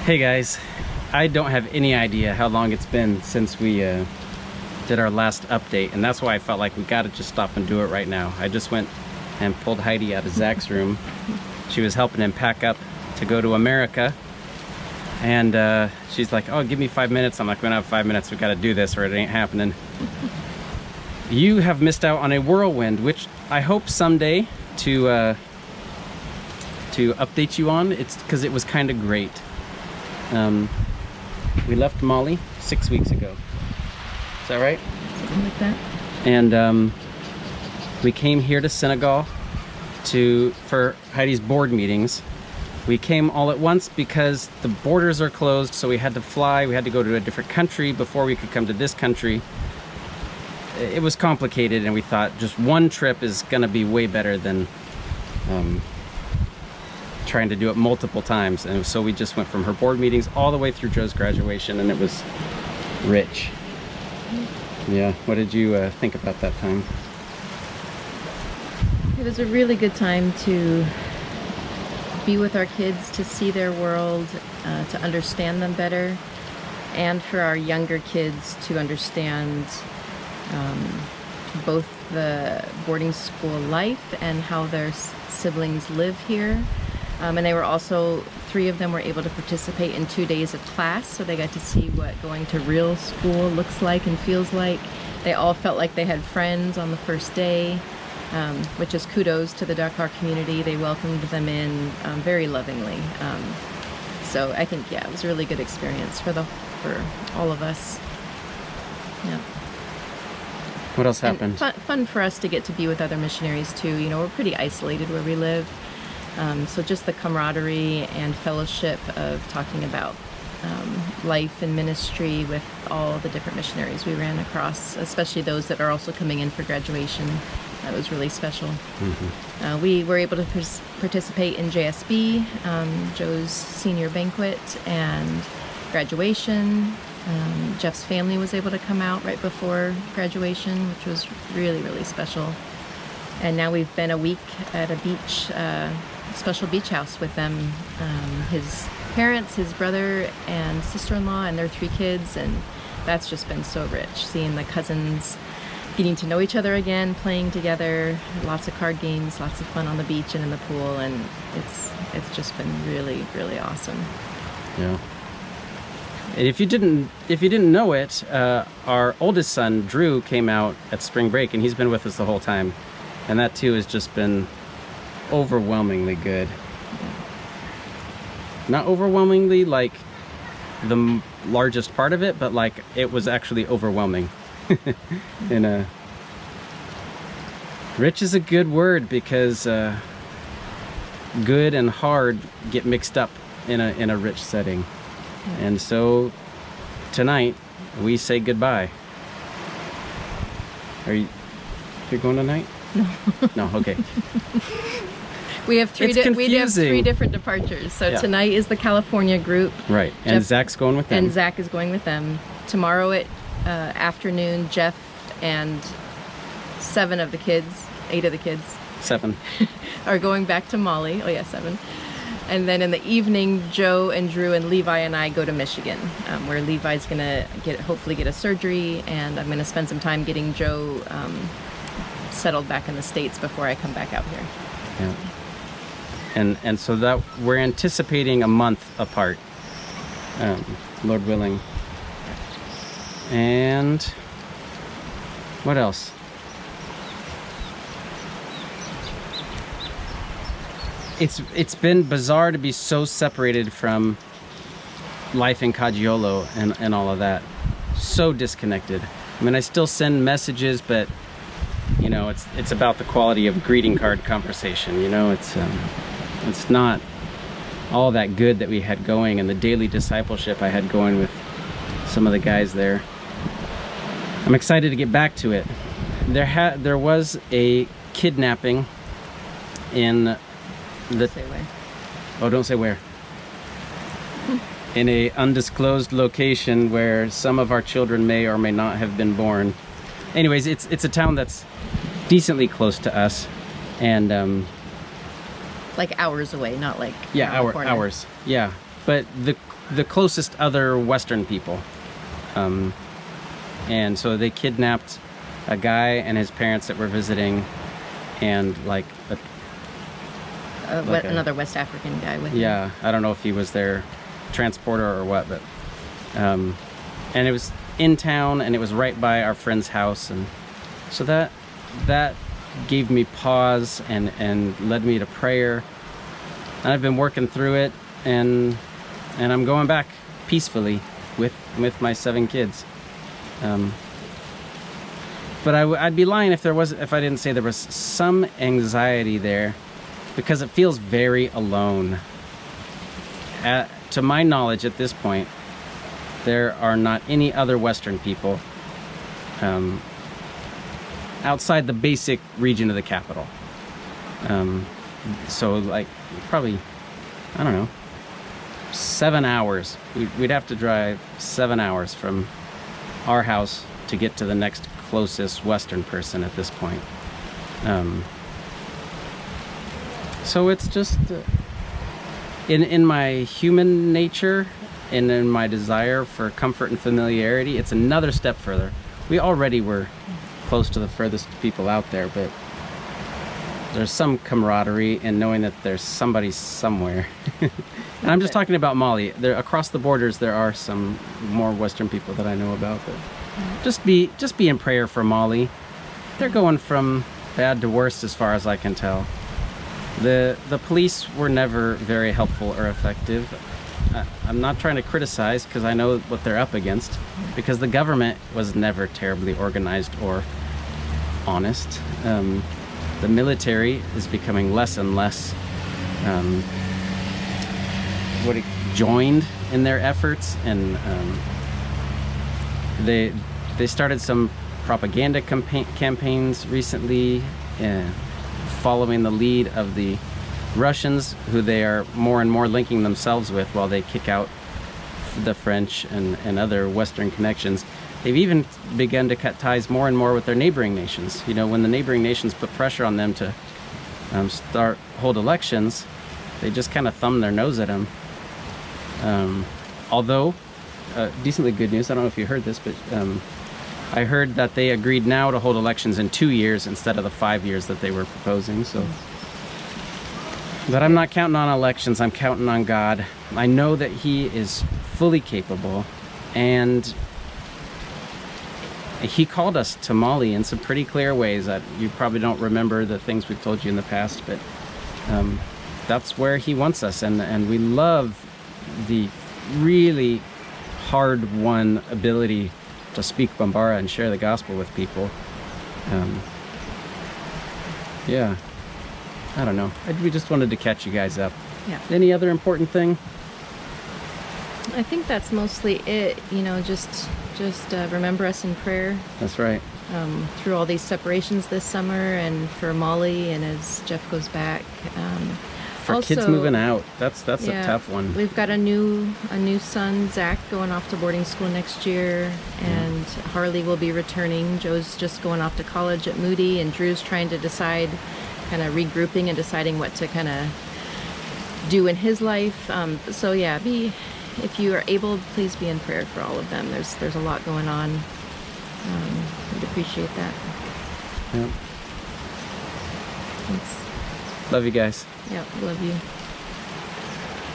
Hey guys, I don't have any idea how long it's been since we did our last update, and that's why I felt like we gotta just stop and do it right now. I just went and pulled Heidi out of Zach's room. She was helping him pack up to go to America, and she's like, oh, give me 5 minutes. I'm like, we don't have 5 minutes, we gotta do this or it ain't happening. You have missed out on a whirlwind, which I hope someday to update you on. It's because it was kind of great. We left Molly 6 weeks ago. Is that right? Something like that. And we came here to Senegal for Heidi's board meetings. We came all at once because the borders are closed, so we had to fly. We had to go to a different country before we could come to this country. It was complicated, and we thought just one trip is gonna be way better than trying to do it multiple times. And so we just went from her board meetings all the way through Joe's graduation, and it was rich. Yeah, what did you think about that time? It was a really good time to be with our kids, to see their world, to understand them better, and for our younger kids to understand both the boarding school life and how their siblings live here. And they were also, 3 of them were able to participate in 2 days of class, so they got to see what going to real school looks like and feels like. They all felt like they had friends on the first day, which is kudos to the Dakar community. They welcomed them in very lovingly. So I think, yeah, it was a really good experience for all of us. Yeah. What else happened? Fun for us to get to be with other missionaries too. You know, we're pretty isolated where we live. So just the camaraderie and fellowship of talking about life and ministry with all the different missionaries we ran across, especially those that are also coming in for graduation. That was really special. Mm-hmm. We were able to participate in JSB, Joe's senior banquet, and graduation. Jeff's family was able to come out right before graduation, which was really, really special. And now we've been a week at a beach, special beach house with them. His parents, his brother and sister-in-law, and their 3 kids, and that's just been so rich, seeing the cousins getting to know each other again, playing together, lots of card games, lots of fun on the beach and in the pool, and it's just been really, really awesome. Yeah. If you didn't know it, our oldest son Drew came out at spring break, and he's been with us the whole time, and that too has just been overwhelmingly good. Not overwhelmingly like the largest part of it, but like it was actually overwhelming. Rich is a good word, because good and hard get mixed up in a rich setting. And so tonight we say goodbye. You're going tonight? No. No, okay. We have 3 different departures. So yeah. Tonight is the California group. Right. And Zach's going with them. And Zach is going with them. Tomorrow at afternoon, Jeff and 7 of the kids, 8 of the kids. 7. Are going back to Molly. Oh yeah, 7. And then in the evening, Joe and Drew and Levi and I go to Michigan, where Levi's gonna hopefully get a surgery, and I'm gonna spend some time getting Joe settled back in the States before I come back out here. Yeah. And so that we're anticipating a month apart, Lord willing. And what else? It's been bizarre to be so separated from life in Cagiolo and all of that. So disconnected. I mean, I still send messages, but you know, it's about the quality of greeting card conversation. You know, it's not all that good that we had going, and the daily discipleship I had going with some of the guys there. I'm excited to get back to it. There was a kidnapping in Don't say where. Oh, don't say where. In a undisclosed location where some of our children may or may not have been born. Anyways, it's a town that's decently close to us, and like hours away, not like hours. Yeah, but the closest other Western people. And so they kidnapped a guy and his parents that were visiting, and like Another West African guy with him. yeah, I don't know if he was their transporter or what, but and it was in town, and it was right by our friend's house, and so that gave me pause and led me to prayer. And I've been working through it, and I'm going back peacefully with my 7 kids. But I'd be lying if I didn't say there was some anxiety there, because it feels very alone. To my knowledge, at this point, there are not any other Western people outside the basic region of the capital. So like probably, I don't know, 7 hours. We'd have to drive 7 hours from our house to get to the next closest Western person at this point. So it's just in my human nature and in my desire for comfort and familiarity, it's another step further. We already were close to the furthest people out there, but there's some camaraderie in knowing that there's somebody somewhere. And I'm just talking about Mali. There, across the borders, there are some more Western people that I know about, but just be in prayer for Mali. They're going from bad to worse as far as I can tell. The police were never very helpful or effective. I'm not trying to criticize, because I know what they're up against, because the government was never terribly organized or honest. The military is becoming less and less joined in their efforts, and they started some propaganda campaigns recently, following the lead of the Russians, who they are more and more linking themselves with, while they kick out the French and other Western connections. They've even begun to cut ties more and more with their neighboring nations. You know, when the neighboring nations put pressure on them to hold elections, they just kind of thumb their nose at them. Although, decently good news, I don't know if you heard this, but I heard that they agreed now to hold elections in 2 years instead of the 5 years that they were proposing. So, but I'm not counting on elections, I'm counting on God. I know that He is fully capable, and He called us to Mali in some pretty clear ways that you probably don't remember the things we've told you in the past, but that's where He wants us, and we love the really hard-won ability to speak Bambara and share the gospel with people. Yeah, I don't know. We just wanted to catch you guys up. Yeah. Any other important thing? I think that's mostly it. You know, just remember us in prayer. That's right. Through all these separations this summer, and for Molly, and as Jeff goes back. For also, kids moving out, that's a tough one. We've got a new son, Zach, going off to boarding school next year, and Harley will be returning. Joe's just going off to college at Moody, and Drew's trying to decide, kind of regrouping and deciding what to kind of do in his life. So yeah, if you are able, please be in prayer for all of them. There's a lot going on. We'd appreciate that. Yeah. Thanks. Love you guys. Yeah, love you.